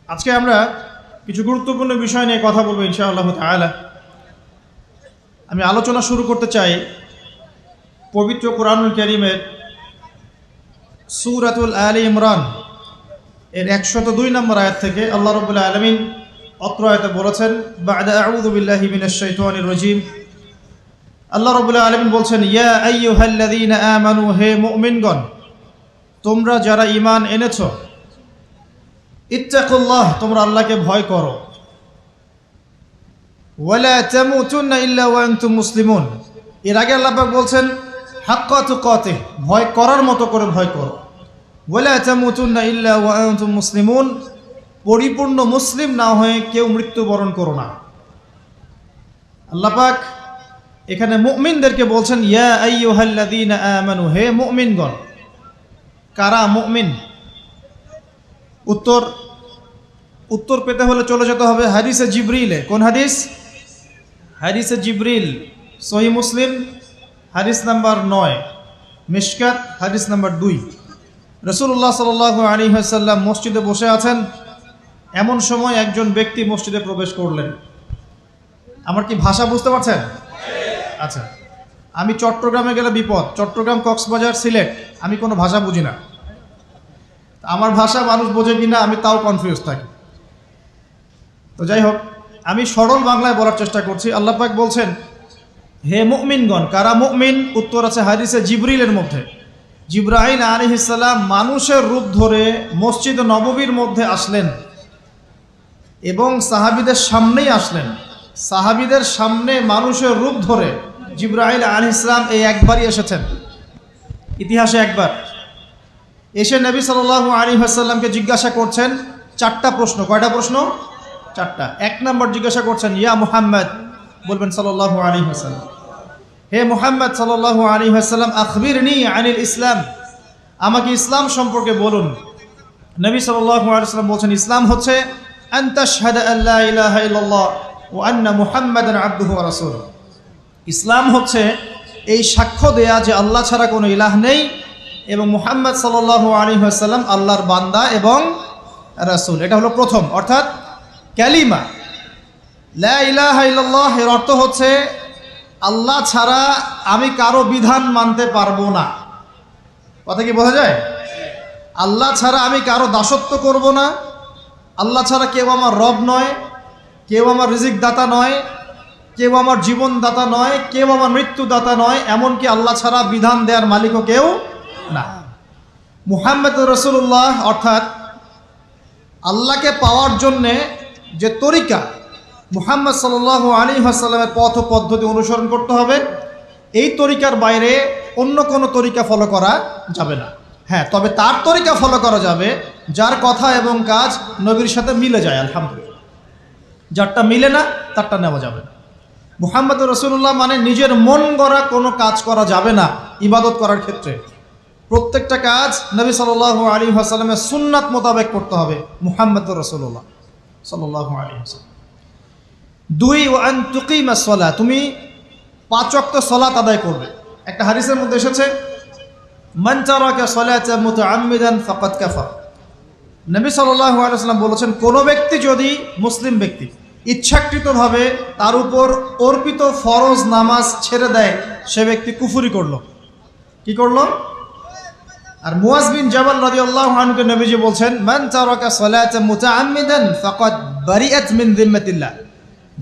আজকে আমরা কিছু গুরুত্বপূর্ণ বিষয় নিয়ে কথা বলবো ইনশাআল্লাহ তাআলা। আমি আলোচনা শুরু করতে চাই পবিত্র কোরআনুল কারীমের সূরাতুল আলে ইমরান এর 102 নম্বর আয়াত থেকে। আল্লাহ রাব্বুল আলামিন অত্র আয়াতে বলেছেন, বা'দা আউযু বিল্লাহি মিনাশ শাইতানির রাজীম। আল্লাহ রাব্বুল আলামিন বলছেন, ইয়া আইয়ুহাল্লাযীনা আমানু, হে মুমিনগণ, তোমরা যারা ঈমান এনেছো, ইত্তাকুল্লাহ, তোমরা আল্লাহকে ভয় করো, ওয়ালা তামুতুন্না ইল্লা ওয়া আনতুম মুসলিমুন। এর আগে আল্লাহ পাক বলছেন হাক্কা তুকাতিহ, ভয় করার মতো করে ভয় করো, ওয়ালা তামুতুন্না ইল্লা ওয়া আনতুম মুসলিমুন, পরিপূর্ণ মুসলিম না হয়ে কেউ মৃত্যুবরণ করো না। আল্লাহ পাক এখানে মুমিনদেরকে বলছেন, ইয়া আইয়ুহাল্লাযীনা আমানু, হে মুমিনগণ। কারা মুমিন? উত্তর পেতে হলে চলে যেতে হবে হাদিসে জিবরিলে। কোন হাদিস? হাদিসে জিবরিল, সহিহ মুসলিম হাদিস নাম্বার 9, মিশকাত হাদিস নাম্বার 2। রাসূলুল্লাহ সাল্লাল্লাহু আলাইহি ওয়াসাল্লাম মসজিদে বসে আছেন। এমন সময় একজন ব্যক্তি মসজিদে প্রবেশ করলেন। আমার কি ভাষা বুঝতে পারছেন? আচ্ছা, আমি চট্টগ্রামে গেলে বিপদ। চট্টগ্রাম, কক্সবাজার, সিলেট, আমি কোনো ভাষা বুঝি না। আমার ভাষা মানুষ বোঝে কিনা আমি তাও কনফিউজ থাকি। তো যাই হোক, আমি সরল বাংলায় বলার চেষ্টা করছি। আল্লাহ পাক বলছেন, হে মুমিনগণ। কারা মুমিন? উত্তর আছে হাদিসে জিবরিলের মধ্যে। জিবরাইল আলাইহিস সালাম মানুষের রূপ ধরে মসজিদ নববীর মধ্যে আসলেন এবং সাহাবীদের সামনেই আসলেন। সাহাবীদের সামনে মানুষের রূপ ধরে জিবরাইল আলাইহিস সালাম এই একবারই এসেছেন, ইতিহাসে একবার। এসে নবী সাল্লাল্লাহু আলাইহি ওয়াসাল্লামকে জিজ্ঞাসা করছেন 4টা প্রশ্ন। কয়টা প্রশ্ন? 4টা। 1 নম্বর জিজ্ঞাসা করছেন, ইয়া মুহাম্মদ, বলবেন সাল্লাল্লাহু আলাইহি ওয়াসাল্লাম, হে মুহাম্মদ সাল্লাল্লাহু আলাইহি ওয়াসাল্লাম, আখবিরনি আনিল ইসলাম, আমাকে ইসলাম সম্পর্কে বলুন। নবী সাল্লাল্লাহু আলাইহি ওয়াসাল্লাম বলছেন, ইসলাম হচ্ছে আন তাশহাদা আল্লা ইলাহা ইল্লাল্লাহ ওয়া আন্না মুহাম্মাদান আবদুহু ওয়া রাসূলুহু। ইসলাম হচ্ছে এই সাক্ষ্য দেয়া যে আল্লাহ ছাড়া কোনো ইলাহ নেই এবং মুহাম্মদ সাল্লাল্লাহু আলাইহি ওয়াসাল্লাম আল্লাহর বান্দা এবং রাসূল। এটা হলো প্রথম, অর্থাৎ কালিমা লা ইলাহা ইল্লাল্লাহ। এর অর্থ হচ্ছে আল্লাহ ছাড়া আমি কারো বিধান মানতে পারবো না। কথা কি বোঝা যায়? আল্লাহ ছাড়া আমি কারো দাসত্ব করব না। আল্লাহ ছাড়া কেউ আমার রব নয়, কেউ আমার রিজিক দাতা নয়, কেউ আমার জীবন দাতা নয়, কেউ আমার মৃত্যু দাতা নয়, এমনকি আল্লাহ ছাড়া বিধান দেওয়ার মালিকও কেউ না। মুহাম্মদ রাসূলুল্লাহ, অর্থাৎ আল্লাহকে পাওয়ার জন্যে যে তরিকা, মুহাম্মদ সাল্লাল্লাহু আলাইহি ওয়াসাল্লামের পথ ও পদ্ধতি অনুসরণ করতে হবে। এই তরিকার বাইরে অন্য কোনো তরিকা ফলো করা যাবে না। হ্যাঁ, তবে তার তরিকা ফলো করা যাবে যার কথা এবং কাজ নবীর সাথে মিলে যায়, আলহামদুলিল্লাহ। যারটা মিলে না তারটা নেওয়া যাবে না। মুহাম্মদ রাসূলুল্লাহ মানে নিজের মন গড়া কোনো কাজ করা যাবে না। ইবাদত করার ক্ষেত্রে প্রত্যেকটা কাজ নবী সাল্লাল্লাহু আলাইহি ওয়াসাল্লামের সুন্নাত মোতাবেক করতে হবে। মুহাম্মদ রাসূলুল্লাহ সাল্লাল্লাহু আলাইহি ওয়াসাল্লাম। 2, ওয়া আন তুকিমাস সালাহ, তুমি 5 ওয়াক্ত সালাত আদায় করবে। একটা হাদিসের মধ্যে এসেছে, মান তারাকা সালাতা মুতাআম্মিদান ফাকাদ কাফার। নবী সাল্লাল্লাহু আলাইহি ওয়াসাল্লাম বলেছেন, কোনো ব্যক্তি যদি, মুসলিম ব্যক্তি, ইচ্ছাকৃতভাবে তার উপর অর্পিত ফরজ নামাজ ছেড়ে দেয়, সে ব্যক্তি কুফরি করলো। কি করলো? আর মুয়াজ বিন জাবাল রাদিয়াল্লাহু আনহুকে নবীজি বলছেন, মান তারাকা সালাতা মুতাআম্মিদান ফাকাদ বারিআত মিন যিম্মাতিল্লাহ।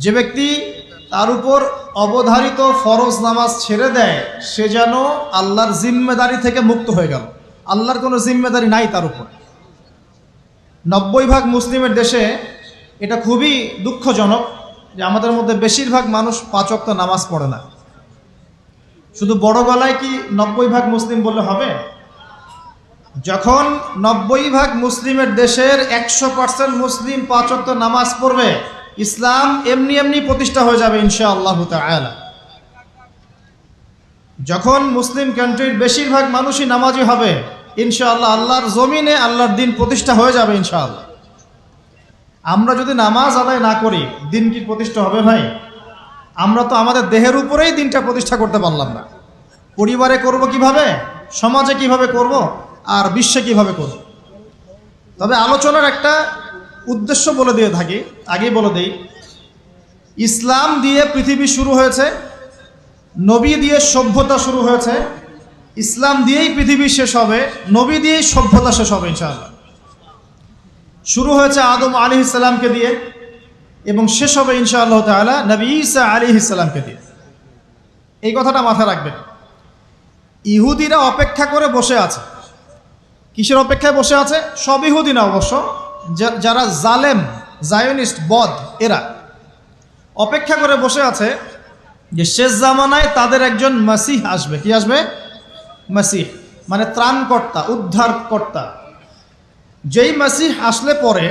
যে ব্যক্তি তার উপর অবধারিত ফরজ নামাজ ছেড়ে দেয়, সে যেন আল্লাহর জিম্মেদারি থেকে মুক্ত হয়ে গেল। আল্লাহর কোনো জিম্মেদারি নাই তার উপর। 90% মুসলিমের দেশে এটা খুবই দুঃখজনক যে আমাদের মধ্যে বেশিরভাগ মানুষ 5 ওয়াক্ত নামাজ পড়ে না। শুধু বড় গলায় কি 90% মুসলিম বললে হবে? যখন 90% মুসলিমের দেশের 100% মুসলিম 5 ওয়াক্ত নামাজ পড়বে, ইসলাম এমনি এমনি প্রতিষ্ঠা হয়ে যাবে ইনশাআল্লাহ তাআলা। যখন মুসলিম কান্ট্রির বেশিরভাগ মানুষই নামাজি হবে, ইনশাআল্লাহ আল্লাহর জমিনে আল্লাহর দিন প্রতিষ্ঠা হয়ে যাবে ইনশাআল্লাহ। আমরা যদি নামাজ আদায় না করি, দিন কি প্রতিষ্ঠা হবে ভাই? আমরা তো আমাদের দেহের উপরেই দিনটা প্রতিষ্ঠা করতে পারলাম না। পরিবারে করব কিভাবে, সমাজে কিভাবে করব, আর বিশ্বে কিভাবে করব? তবে আলোচনার একটা উদ্দেশ্য বলে দিয়ে থাকি, আগেই বলে দেই, ইসলাম দিয়ে পৃথিবী শুরু হয়েছে, নবী দিয়ে সভ্যতা শুরু হয়েছে, ইসলাম দিয়েই পৃথিবী শেষ হবে, নবী দিয়েই সভ্যতা শেষ হবে ইনশাআল্লাহ। শুরু হয়েছে আদম আলাইহিস সালামকে দিয়ে এবং শেষ হবে ইনশাআল্লাহ তাআলা নবী ঈসা আলাইহিস সালামকে দিয়ে। এই কথাটা মাথায় রাখবেন। ইহুদিরা অপেক্ষা করে বসে আছে। কিসের অপেক্ষায় বসে আছে? সব ইহুদি না অবশ্য, যারা জালেম, জায়নিস্ট, বদ, এরা অপেক্ষা করে বসে আছে যে শেষ জামানায় তাদের একজন মাসিহ আসবে। কি আসবে? মাসিহ মানে ত্রাণকর্তা, উদ্ধারকর্তা। যেই মাসিহ আসলে পরে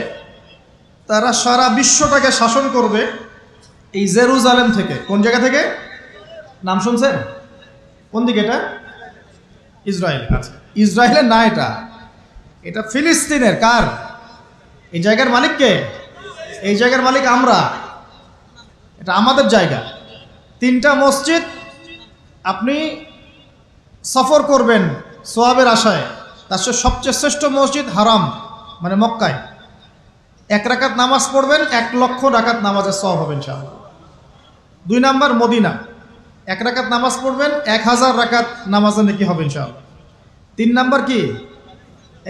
তারা সারা বিশ্বটাকে শাসন করবে এই জেরুজালেম থেকে। কোন জায়গা থেকে? নাম শুনছেন? কোন দিকে এটা? ইসরায়েল। আচ্ছা, ইসরায়েলের না, এটা ফিলিস্তিনের। কার? এই জায়গার মালিক কে? এই জায়গার মালিক আমরা। এটা আমাদের জায়গা। 3টা মসজিদ আপনি সফর করবেন সোয়াবের আশায়, তার সবচেয়ে শ্রেষ্ঠ মসজিদ হারাম মানে মক্কায়। 1 রাকাত নামাজ পড়বেন, 1 লক্ষ রাকাত নামাজের সওয়াব হবে ইনশাআল্লাহ। 2 নাম্বার মদিনা, 1 রাকাত নামাজ পড়বেন, 1000 রাকাত নামাজের নেকি হবে ইনশাআল্লাহ। 3 নাম্বার কি?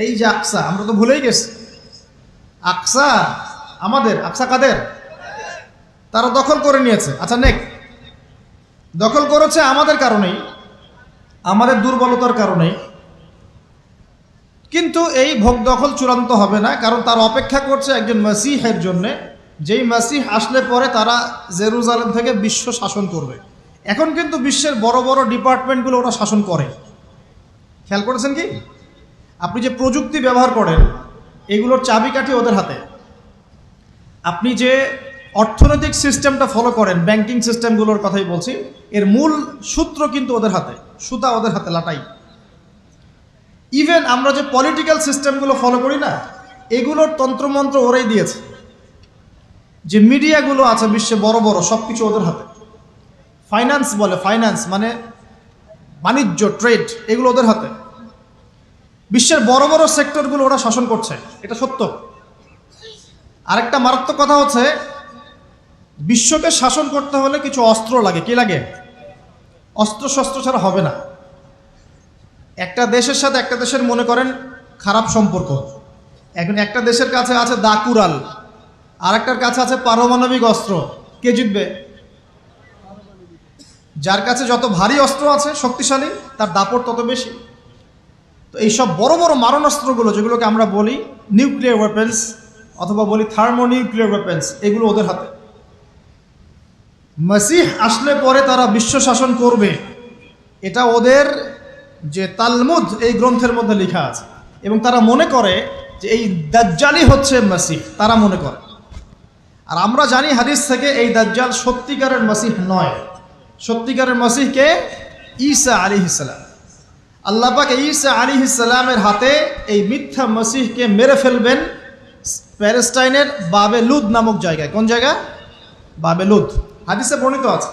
এই যে আকসা, আমরা তো ভুলেই গেছি। আকসা আমাদের, আকসা কাদের? তারা দখল করে নিয়েছে। আচ্ছা, দখল করেছে আমাদের কারণেই, আমাদের দুর্বলতার কারণেই। কিন্তু এই ভোগ দখল চূড়ান্ত হবে না, কারণ তারা অপেক্ষা করছে একজন মাসিহের জন্যে, যেই মাসিহ আসলে পরে তারা জেরুজালেম থেকে বিশ্ব শাসন করবে। এখন কিন্তু বিশ্বের বড় বড় ডিপার্টমেন্টগুলো ওরা শাসন করে। খেয়াল করেছেন কি? আপনি যে প্রযুক্তি ব্যবহার করেন এগুলোর চাবিকাঠি ওদের হাতে। আপনি যে অর্থনৈতিক সিস্টেমটা ফলো করেন, ব্যাংকিং সিস্টেমগুলোর কথাই বলছি, এর মূল সূত্র কিন্তু ওদের হাতে, সুতা ওদের হাতে, লাটাই। ইভেন আমরা যে পলিটিক্যাল সিস্টেমগুলো ফলো করি না, এগুলোর তন্ত্রমন্ত্র ওরাই দিয়েছে। যে মিডিয়াগুলো আছে বিশ্বে বড় বড়, সব কিছু ওদের হাতে। ফাইন্যান্স বলে, ফাইন্যান্স মানে বাণিজ্য, ট্রেড, এগুলো ওদের হাতে। বিশ্বের বড় বড় সেক্টরগুলো ওরা শাসন করছে, এটা সত্য। আরেকটা মারাত্মক কথা হচ্ছে, বিশ্বকে শাসন করতে হলে কিছু অস্ত্র লাগে। কি লাগে? অস্ত্র শস্ত্র ছাড়া হবে না। একটা দেশের সাথে একটা দেশের মনে করেন খারাপ সম্পর্ক, এখন একটা দেশের কাছে আছে দাকুরাল, আর একটার কাছে আছে পারমাণবিক অস্ত্র। কে জিতবে? যার কাছে যত ভারী অস্ত্র আছে, শক্তিশালী, তার দাপট তত বেশি। তো এইসব বড় বড় মারণাস্ত্রগুলো, যেগুলোকে আমরা বলি নিউক্লিয়ার ওয়েপেন্স অথবা বলি থার্মোনিউক্লিয়ার ওয়েপেন্স, এগুলো ওদের হাতে। মাসিহ আসলে পরে তারা বিশ্ব শাসন করবে, এটা ওদের যে তালমুদ, এই গ্রন্থের মধ্যে লেখা আছে। এবং তারা মনে করে যে এই দাজ্জালই হচ্ছে মাসিহ, তারা মনে করে। আর আমরা জানি হাদিস থেকে এই দাজ্জাল সত্যিকারের মাসিহ নয়। সত্যিকারের মাসিহকে ঈসা আলাইহিস সালাম। আল্লাহ পাক ঈসা আলাইহিস সালামের হাতে এই মিথ্যা মাসিহকে মেরে ফেলবেন প্যালেস্টাইনের বাবেলুদ নামক জায়গায়। কোন জায়গা? বাবেলুদ, হাদিসে বর্ণিত আছে।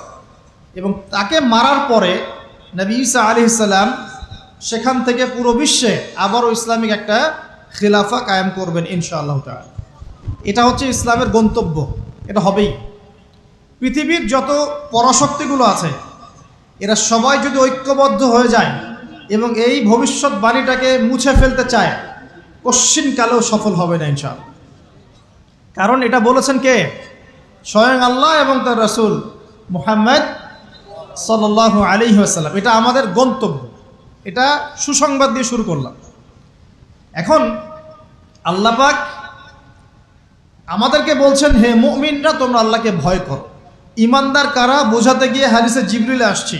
এবং তাকে মারার পরে নবী ঈসা আলাইহিস সালাম সেখান থেকে পুরো বিশ্বে আবারও ইসলামিক একটা খিলাফা কায়েম করবেন ইনশাআল্লাহ তাআলা। এটা হচ্ছে ইসলামের গন্তব্য, এটা হবেই। পৃথিবীর যত পরাশক্তিগুলো আছে এরা সবাই যদি ঐক্যবদ্ধ হয়ে যায় এবং এই ভবিষ্যৎবাণীটাকে মুছে ফেলতে চায়, কশ্চিনকালেও সফল হবে না ইনশাআল্লাহ। কারণ এটা বলেছেন কে? স্বয়ং আল্লাহ এবং তার রাসূল মুহাম্মদ সাল্লাল্লাহু আলাইহি ওয়াসাল্লাম। এটা আমাদের গন্তব্য, এটা সুসংবাদ দিয়ে শুরু করলাম। এখন আল্লাহ পাক আমাদেরকে বলছেন, হে মুমিনরা, তোমরা আল্লাহকে ভয় করো। ইমানদার কারা বোঝাতে গিয়ে হাদিসে জিবরিল আসছি।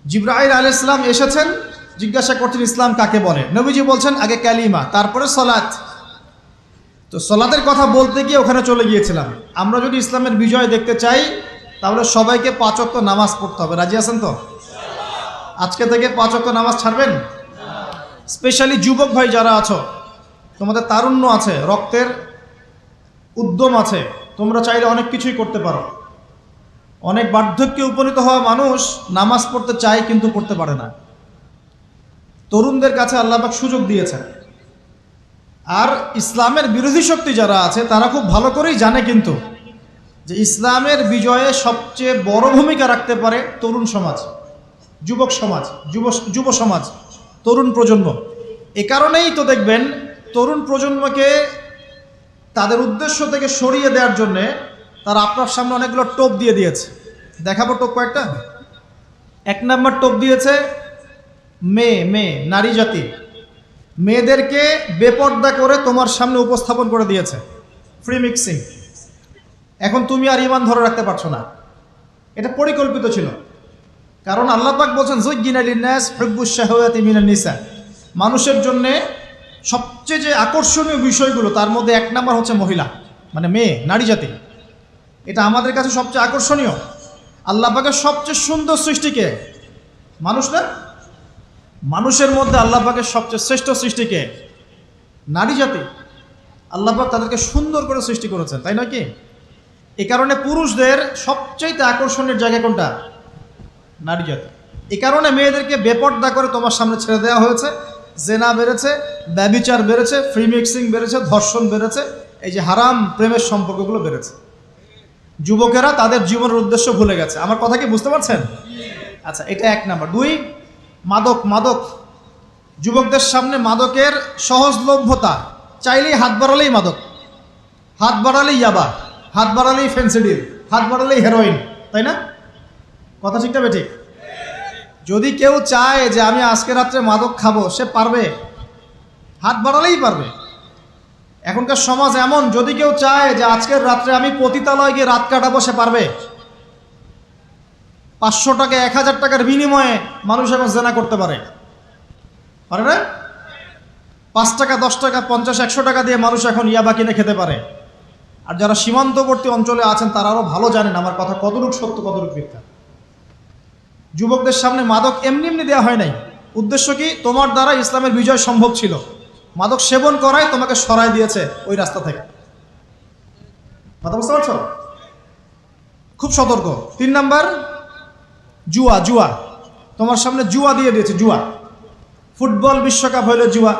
জিবরাইল আলাইহিস সালাম এসেছেন, জিজ্ঞাসা করছেন ইসলাম কাকে বলে। নবীজি বলছেন আগে কালিমা, তারপরে সালাত। তো সালাতের কথা বলতে গিয়ে ওখানে চলে গিয়েছিলাম। আমরা যদি ইসলামের বিজয় দেখতে চাই তাহলে সবাইকে 5 ওয়াক্ত নামাজ পড়তে হবে। রাজি আছেন তো? আজকে থেকে 5 ওয়াক্ত নামাজ ছাড়বেন? স্পেশালি যুবক ভাই যারা আছো, তোমাদের তারুণ্য আছে, রক্তের উদ্যম আছে, তোমরা চাইলে অনেক কিছুই করতে পারো। অনেক বার্ধক্যে উপনীত হওয়া মানুষ নামাজ পড়তে চায় কিন্তু পড়তে পারে না। তরুণদের কাছে আল্লাহ পাক সুযোগ দিয়েছেন। আর ইসলামের বিরোধী শক্তি যারা আছে তারা খুব ভালো করেই জানে কিন্তু যে ইসলামের বিজয়ে সবচেয়ে বড় ভূমিকা রাখতে পারে তরুণ সমাজ, যুবক সমাজ, যুব সমাজ, তরুণ প্রজন্ম। এ কারণেই তো দেখবেন তরুণ প্রজন্মকে তাদের উদ্দেশ্য থেকে সরিয়ে দেওয়ার জন্যে তারা আপনার সামনে অনেকগুলো টোপ দিয়ে দিয়েছে। দেখাবো টোপ কয়েকটা। 1 নম্বর টোপ দিয়েছে মেয়ে নারী জাতি, মেয়েদেরকে বেপর্দা করে তোমার সামনে উপস্থাপন করে দিয়েছে, ফ্রি মিক্সিং। এখন তুমি আর ঈমান ধরে রাখতে পারছো না। এটা পরিকল্পিত ছিল, কারণ আল্লাহ পাক বলছেন যুজ্জিনা লিন-নাস হুব্বুশ শাহাওয়াতি মিনান নিসা, মানুষের জন্য সবচেয়ে যে আকর্ষণীয় বিষয়গুলো তার মধ্যে 1 নম্বর হচ্ছে মহিলা, মানে মেয়ে, নারী জাতি। এটা আমাদের কাছে সবচেয়ে আকর্ষণীয়। আল্লাহ পাকের সবচেয়ে সুন্দর সৃষ্টিকে মানুষ না, মানুষের মধ্যে আল্লাহ পাকের সবচেয়ে শ্রেষ্ঠ সৃষ্টিকে নারী জাতি। আল্লাহ পাক তাদেরকে সুন্দর করে সৃষ্টি করেছেন, তাই নয় কি? এই কারণে পুরুষদের সবচাইতে আকর্ষণের জায়গা কোনটা? নারী জাতি। এই কারণে মেয়েদেরকে বেপর্দা করে তোমার সামনে ছেড়ে দেওয়া হয়েছে। জেনা বেড়েছে, ব্যভিচার বেড়েছে, ফ্রি মিক্সিং বেড়েছে, ধর্ষণ বেড়েছে, এই যে হারাম প্রেমের সম্পর্কগুলো বেড়েছে। যুবকেরা তাদের জীবনের উদ্দেশ্য ভুলে গেছে। আমার কথা কি বুঝতে পারছেন? আচ্ছা, এটা 1 নাম্বার। 2, মাদক। যুবকদের সামনে মাদকের সহজলভ্যতা, চাইলেই হাত বাড়ালেই মাদক, হাত বাড়ালেই ইয়াবা, হাত বাড়ালেই ফেন্সিডিল, হাত বাড়ালেই হেরোইন, তাই না? কথা ঠিক না বেঠিক? যদি কেউ চায় যে আমি আজকে রাত্রে মাদক খাবো, সে পারবে, হাত বাড়ালেই পারবে। এখনকার সমাজ এমন, যদি কেউ চায় যে আজকের রাত্রে আমি পতিতালয়ে গিয়ে রাত কাটাবো, সে পারবে। 500 টাকা 1000 টাকার বিনিময়ে মানুষ এখন জেনা করতে পারে না? 5 টাকা 10 টাকা 50 100 টাকা দিয়ে মানুষ এখন ইয়াবা কিনে খেতে পারে। আর যারা সীমান্তবর্তী অঞ্চলে আছেন তারা আরও ভালো জানেন আমার কথা কতটুকু সত্য কতটুকু মিথ্যা। যুবকদের সামনে মাদক এমনি দেওয়া হয় নাই। উদ্দেশ্য কি? তোমার দ্বারা ইসলামের বিজয় সম্ভব ছিল। মাদক সেবন করাই তোমাকে সরাই দিয়েছে ওই রাস্তা থেকে। কথা বুঝতে পারছো? খুব সতর্ক। 3 নাম্বার, জুয়া। তোমার সামনে জুয়া দিয়ে দিয়েছে। জুয়া, ফুটবল বিশ্বকাপ হইলে জুয়া,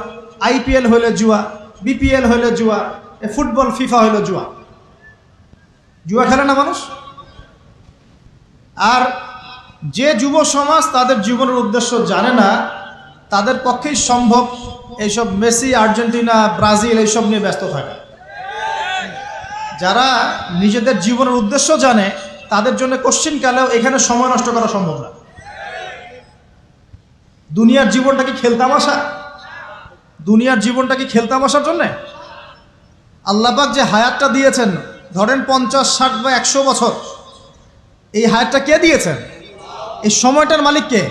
IPL হইলে জুয়া, BPL হইলে জুয়া, ফুটবল ফিফা হইলে জুয়া। জুয়া খেলে না মানুষ। আর যে যুব সমাজ তাদের জীবনের উদ্দেশ্য জানে না, তাদের পক্ষেই সম্ভব এইসব মেসি, আর্জেন্টিনা, ব্রাজিল এইসব নিয়ে ব্যস্ত থাকে। যারা নিজেদের জীবনের উদ্দেশ্য জানে তাদের জন্য কোশ্চিনকালেও এখানে সময় নষ্ট করা সম্ভব না। দুনিয়ার জীবনটা কি খেলতামাশা? দুনিয়ার জীবনটা কি খেলতামাশার জন্যে? আল্লাহ পাক যে হায়াতটা দিয়েছেন, ধরেন 50, 60 বা 100 বছর, এই হায়াতটা কে দিয়েছেন? এই সময়টার মালিক কে?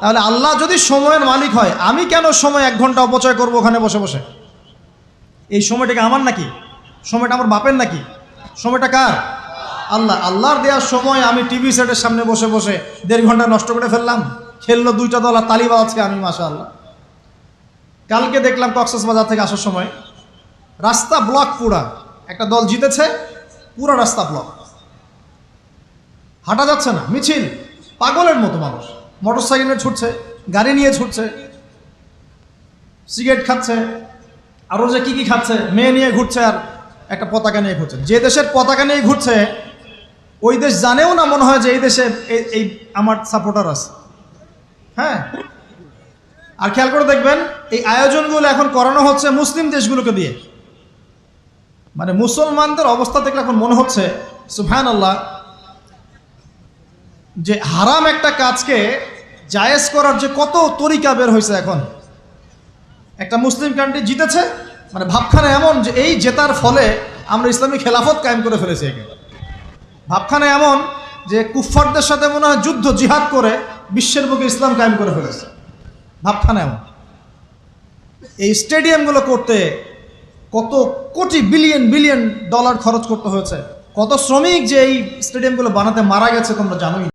তাহলে আল্লাহ যদি সময়ের মালিক হয়, আমি কেন সময় 1 ঘন্টা অপচয় করবো ওখানে বসে বসে? এই সময়টাকে আমার নাকি? সময়টা আমার বাপের নাকি? সময়টা কার? আল্লাহর দেওয়ার সময় আমি টিভি সেটের সামনে বসে বসে 1.5 ঘন্টা নষ্ট করে ফেললাম। খেললো 2টা দল আর তালি বাজাচ্ছে আমি, মাশাআল্লাহ। কালকে দেখলাম কক্সবাজার থেকে আসার সময় রাস্তা ব্লক, পুরা একটা দল জিতেছে, পুরো রাস্তা ব্লক, হাঁটা যাচ্ছে না, মিছিল, পাগলের মতো মানুষ মোটরসাইকেলে ছুটছে, গাড়ি নিয়ে ছুটছে, সিগারেট খাচ্ছে, আরও যে কি খাচ্ছে, মেয়ে নিয়ে ঘুরছে, আর একটা পতাকা নিয়ে ঘুরছে। যে দেশের পতাকা নিয়ে ঘুরছে ওই দেশ জানেও না মনে হয় যে এই দেশে এই আমার সাপোর্টার আছে। হ্যাঁ, আর খেয়াল করে দেখবেন এই আয়োজনগুলো এখন করানো হচ্ছে মুসলিম দেশগুলোকে দিয়ে। মানে মুসলমানদের অবস্থা দেখলে এখন মনে হচ্ছে সুবহানাল্লাহ, যে হারাম একটা কাজকে জায়েজ করার যে কত তরিকা বের হয়েছে। এখন একটা মুসলিম কান্ট্রি জিতেছে, মানে ভাবখানা এমন যে এই জেতার ফলে আমরা ইসলামী খেলাফত কায়েম করে ফেলেছি। ভাবখানা এমন যে কুফফারদের সাথে মনে হয় যুদ্ধ জিহাদ করে বিশ্বের বুকে ইসলাম কায়েম করে ফেলেছে। ভাবখানা এমন। এই স্টেডিয়ামগুলো করতে কত কোটি বিলিয়ন ডলার খরচ করতে হয়েছে, কত শ্রমিক যে এই স্টেডিয়ামগুলো বানাতে মারা গেছে তোমরা জানোই।